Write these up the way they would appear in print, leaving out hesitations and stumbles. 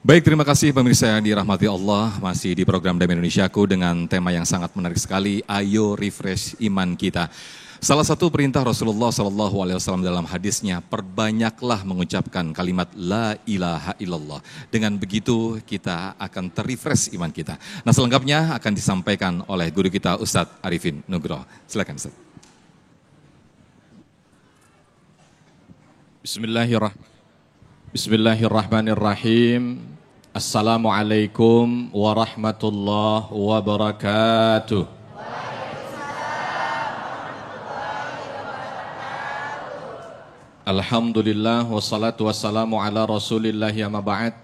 Baik, terima kasih pemirsa yang dirahmati Allah. Masih di program Damai Indonesiaku dengan tema yang sangat menarik sekali. Ayo refresh iman kita. Salah satu perintah Rasulullah SAW dalam hadisnya, perbanyaklah mengucapkan kalimat La ilaha illallah. Dengan begitu kita akan terrefresh iman kita. Nah, selengkapnya akan disampaikan oleh guru kita Ustadz Arifin Nugroho. Silakan Ustadz. Bismillahirrahmanirrahim. Assalamualaikum warahmatullahi wabarakatuh. Alhamdulillah wassalatu wassalamu ala rasulillah ya maba'ad.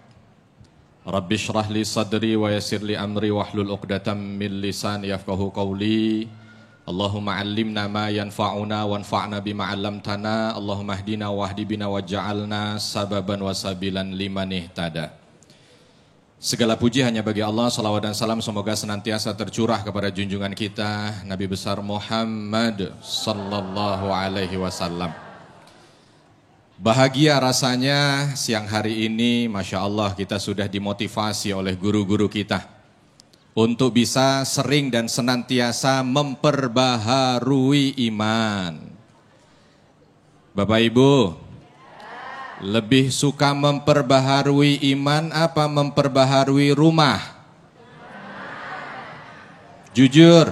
Rabbi syrah li sadri wa yassir li amri wahlul uqdatam min lisani yafqahu qawli. Allahumma allimna ma yanfa'una wanfa'na bima 'allamtana. Allahumma hdina wahdi bina waj'alna sababan wasabilan liman ihtada. Segala puji hanya bagi Allah, salawat dan salam semoga senantiasa tercurah kepada junjungan kita Nabi besar Muhammad sallallahu alaihi wasallam. Bahagia rasanya siang hari ini, Masya Allah, kita sudah dimotivasi oleh guru-guru kita untuk bisa sering dan senantiasa memperbaharui iman. Bapak Ibu, lebih suka memperbaharui iman apa memperbaharui rumah? Jujur,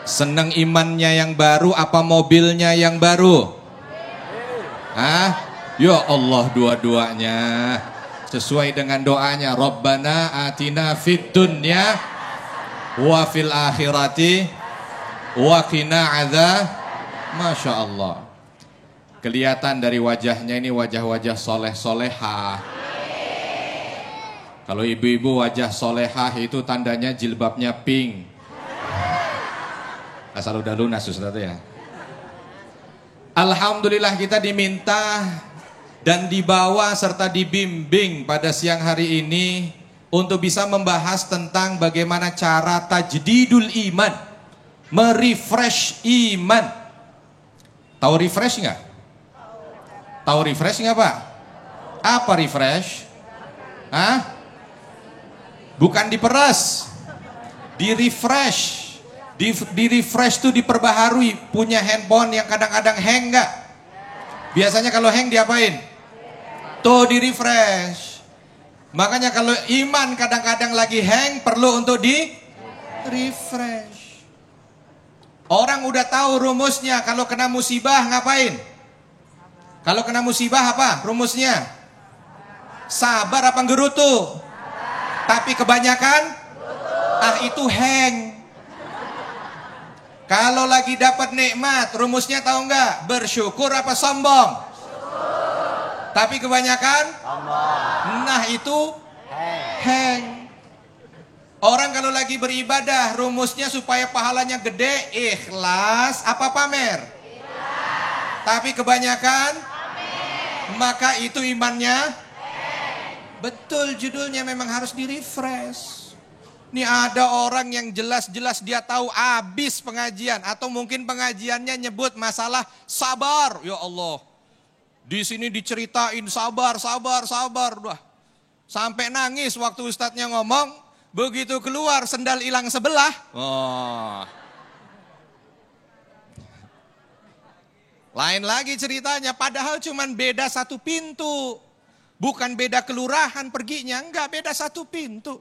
seneng imannya yang baru apa mobilnya yang baru? Hah? Ya Allah, dua-duanya. Sesuai dengan doanya, Rabbana atina fid dunya wa fil akhirati wa qina adzab. Masya Allah. Kelihatan dari wajahnya ini wajah-wajah soleh-solehah. Kalau ibu-ibu wajah solehah itu tandanya jilbabnya pink. Asal udah lunas Ustaz ya. Alhamdulillah kita diminta dan dibawa serta dibimbing pada siang hari ini untuk bisa membahas tentang bagaimana cara tajdidul iman, merefresh iman. Tahu refresh nggak? Tahu refresh nggak Pak? Apa refresh? Hah? Bukan diperas, di refresh. Di refresh tuh diperbaharui. Punya handphone yang kadang-kadang hang nggak? Biasanya kalau hang diapain? Tuh di refresh. Makanya kalau iman kadang-kadang lagi hang perlu untuk di refresh. Orang udah tahu rumusnya, kalau kena musibah ngapain? Kalau kena musibah apa rumusnya? Sabar apa gerutu? Tapi kebanyakan itu hang. Kalau lagi dapat nikmat, rumusnya tahu nggak? Bersyukur apa sombong? Tapi kebanyakan nah itu hang. Orang kalau lagi beribadah, rumusnya supaya pahalanya gede, ikhlas apa pamer? Tapi kebanyakan maka itu imannya betul, judulnya memang harus di-refresh. Ini ada orang yang jelas-jelas dia tahu habis pengajian atau mungkin pengajiannya nyebut masalah sabar. Ya Allah, di sini diceritain sabar. Udah. Sampai nangis waktu ustadznya ngomong, begitu keluar sendal hilang sebelah. Oh. Lain lagi ceritanya, padahal cuman beda satu pintu. Bukan beda kelurahan perginya, enggak, beda satu pintu.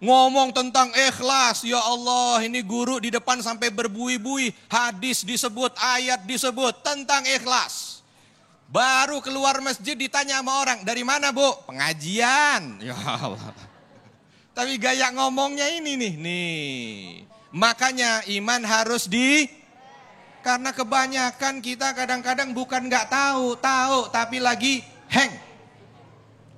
Ngomong tentang ikhlas, ya Allah, ini guru di depan sampai berbuih-buih. Hadis disebut, ayat disebut tentang ikhlas. Baru keluar masjid ditanya sama orang, dari mana Bu? Pengajian. Ya Allah. Tapi gaya ngomongnya ini nih. Makanya iman harus karena kebanyakan kita kadang-kadang bukan nggak tahu tapi lagi hang.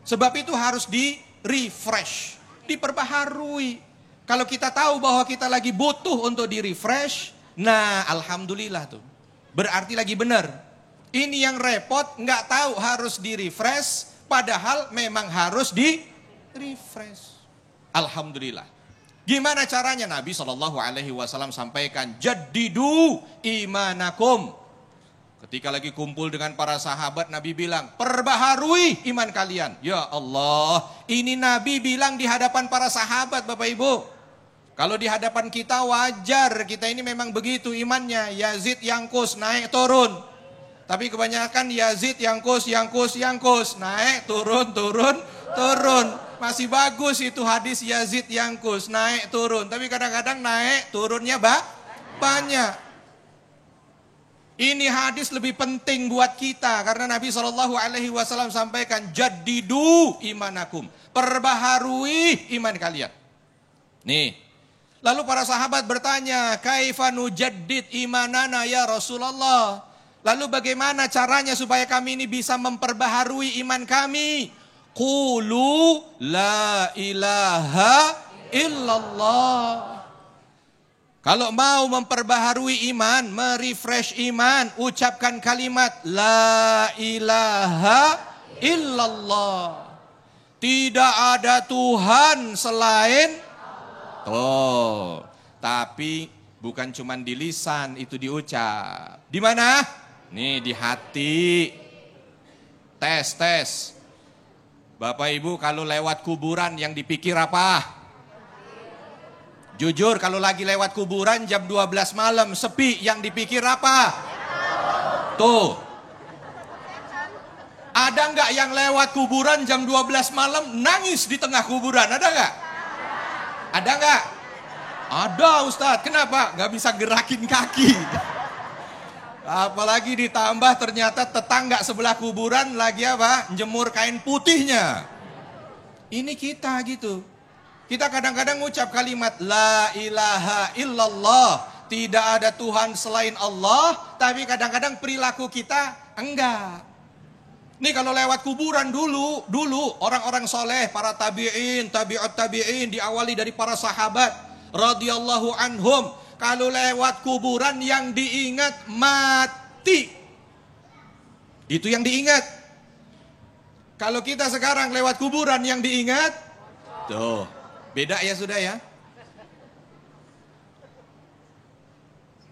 Sebab itu harus di-refresh, diperbaharui. Kalau kita tahu bahwa kita lagi butuh untuk di-refresh, nah alhamdulillah tuh. Berarti lagi benar. Ini yang repot, nggak tahu harus di-refresh, padahal memang harus di-refresh. Alhamdulillah. Gimana caranya? Nabi SAW sampaikan, jaddidu imanakum. Ketika lagi kumpul dengan para sahabat, Nabi bilang, perbaharui iman kalian. Ya Allah, ini Nabi bilang di hadapan para sahabat, Bapak Ibu. Kalau di hadapan kita wajar, kita ini memang begitu imannya. Yazid yangkus, naik turun. Tapi kebanyakan Yazid yangkus. Naik, turun. Masih bagus itu hadis Yazid yangkus, naik, turun. Tapi kadang-kadang naik, turunnya banyak. Ini hadis lebih penting buat kita karena Nabi SAW sampaikan jaddidu imanakum, perbaharui iman kalian. Nih, lalu para sahabat bertanya, kaifa nujaddid imanana ya Rasulullah? Lalu bagaimana caranya supaya kami ini bisa memperbaharui iman kami? Qulu la ilaha illallah. Kalau mau memperbaharui iman, merefresh iman, ucapkan kalimat la ilaha illallah. Tidak ada Tuhan selain Allah. Tapi bukan cuma di lisan itu diucap. Di mana? Nih di hati. Tes. Bapak Ibu kalau lewat kuburan yang dipikir apa? Jujur kalau lagi lewat kuburan jam 12 malam sepi, yang dipikir apa? Tuh. Ada nggak yang lewat kuburan jam 12 malam nangis di tengah kuburan? Ada nggak? Ada nggak? Ada Ustadz. Kenapa? Nggak bisa gerakin kaki. Apalagi ditambah ternyata tetangga sebelah kuburan lagi apa? Jemur kain putihnya. Ini kita gitu. Kita kadang-kadang ngucap kalimat la ilaha illallah, tidak ada Tuhan selain Allah, tapi kadang-kadang perilaku kita enggak. Nih kalau lewat kuburan dulu orang-orang soleh, para tabi'in, tabi'ut tabi'in, diawali dari para sahabat radhiyallahu anhum. Kalau lewat kuburan yang diingat mati. Itu yang diingat. Kalau kita sekarang lewat kuburan yang diingat, tuh. Beda ya sudah ya.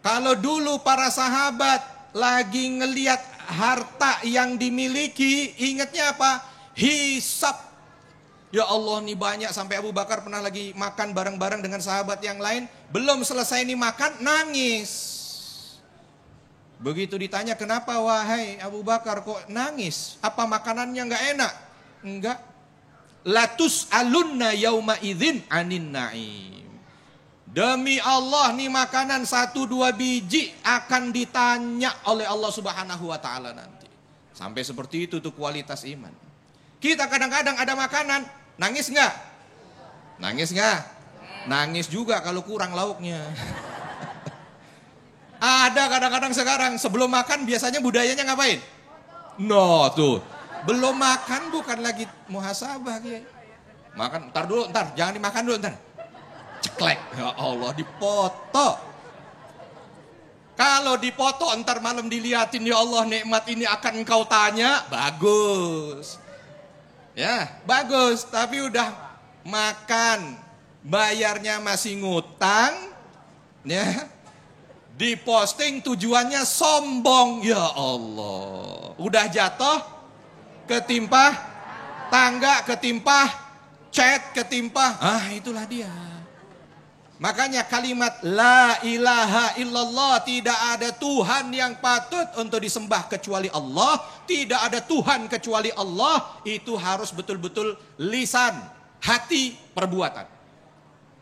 Kalau dulu para sahabat lagi ngelihat harta yang dimiliki, ingatnya apa? Hisab. Ya Allah nih banyak, sampai Abu Bakar pernah lagi makan bareng-bareng dengan sahabat yang lain. Belum selesai nih makan, nangis. Begitu ditanya kenapa wahai Abu Bakar kok nangis? Apa makanannya gak enak? Enggak. Latus alunna yauma idzin anin naim. Demi Allah nih makanan 1-2 biji akan ditanya oleh Allah Subhanahu wa taala nanti. Sampai seperti itu tuh kualitas iman. Kita kadang-kadang ada makanan, nangis enggak? Nangis enggak? Nangis juga kalau kurang lauknya. Ada kadang-kadang sekarang sebelum makan biasanya budayanya ngapain? No tuh. Belum makan bukan lagi muhasabah Kiai. Makan, ntar jangan dimakan dulu ntar. Ceklek, ya Allah dipoto. Kalau dipoto ntar malam diliatin, ya Allah nikmat ini akan engkau tanya, bagus. Ya, bagus, tapi udah makan, bayarnya masih ngutang, ya. Diposting tujuannya sombong, ya Allah. Udah jatuh, ketimpa tangga, ketimpa chat, ketimpa, itulah dia. Makanya kalimat la ilaha illallah, tidak ada Tuhan yang patut untuk disembah kecuali Allah, tidak ada Tuhan kecuali Allah, itu harus betul-betul lisan, hati, perbuatan.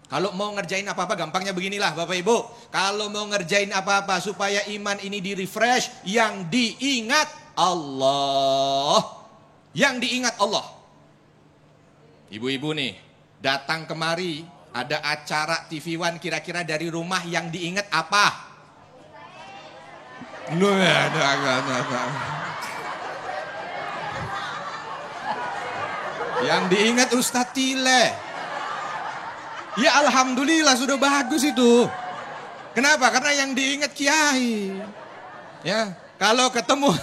Kalau mau ngerjain apa-apa gampangnya beginilah Bapak Ibu. Kalau mau ngerjain apa-apa supaya iman ini di-refresh, yang diingat Allah. Yang diingat Allah. Ibu-ibu nih, datang kemari, ada acara TV One, kira-kira dari rumah yang diingat apa? Yang diingat Ustadz Tile. Ya alhamdulillah sudah bagus itu. Kenapa? Karena yang diingat Kiai. Ya, kalau ketemu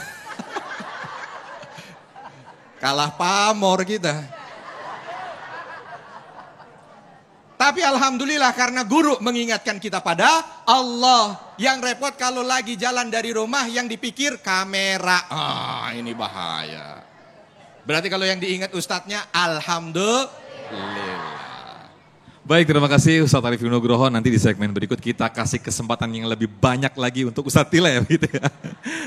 kalah pamor kita. Tapi alhamdulillah karena guru mengingatkan kita pada Allah. Yang repot kalau lagi jalan dari rumah yang dipikir kamera. Ini bahaya. Berarti kalau yang diingat ustadznya, alhamdulillah. Baik, terima kasih Ustadz Arifin Nugroho. Nanti di segmen berikut kita kasih kesempatan yang lebih banyak lagi untuk Ustadz Tile gitu ya.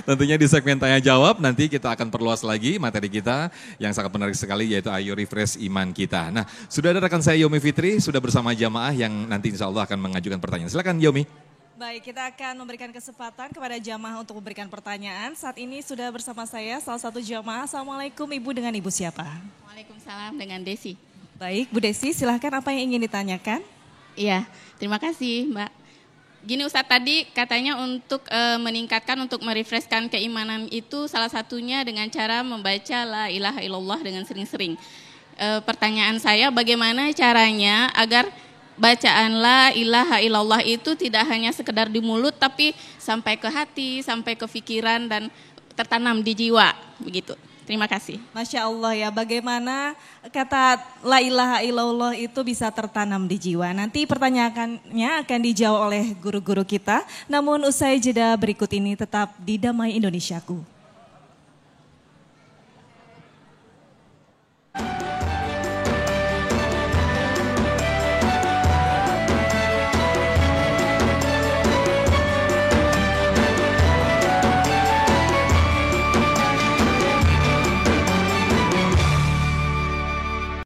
Tentunya di segmen tanya jawab nanti kita akan perluas lagi materi kita yang sangat menarik sekali yaitu Ayo Refresh Iman Kita. Nah, sudah ada rekan saya Yomi Fitri, sudah bersama jamaah yang nanti insya Allah akan mengajukan pertanyaan. Silakan Yomi. Baik, kita akan memberikan kesempatan kepada jamaah untuk memberikan pertanyaan. Saat ini sudah bersama saya salah satu jamaah. Assalamualaikum Ibu, dengan Ibu siapa? Waalaikumsalam, dengan Desi. Baik, Bu Desi, silahkan apa yang ingin ditanyakan? Iya, terima kasih Mbak. Gini Ustadz, tadi katanya untuk meningkatkan, untuk merefreshkan keimanan itu salah satunya dengan cara membaca la ilaha illallah dengan sering-sering. Pertanyaan saya, bagaimana caranya agar bacaan la ilaha illallah itu tidak hanya sekedar di mulut tapi sampai ke hati, sampai ke pikiran dan tertanam di jiwa, begitu. Terima kasih. Masya Allah ya, bagaimana kata la ilaha illallah itu bisa tertanam di jiwa. Nanti pertanyaannya akan dijawab oleh guru-guru kita. Namun usai jeda berikut ini tetap di Damai Indonesiaku.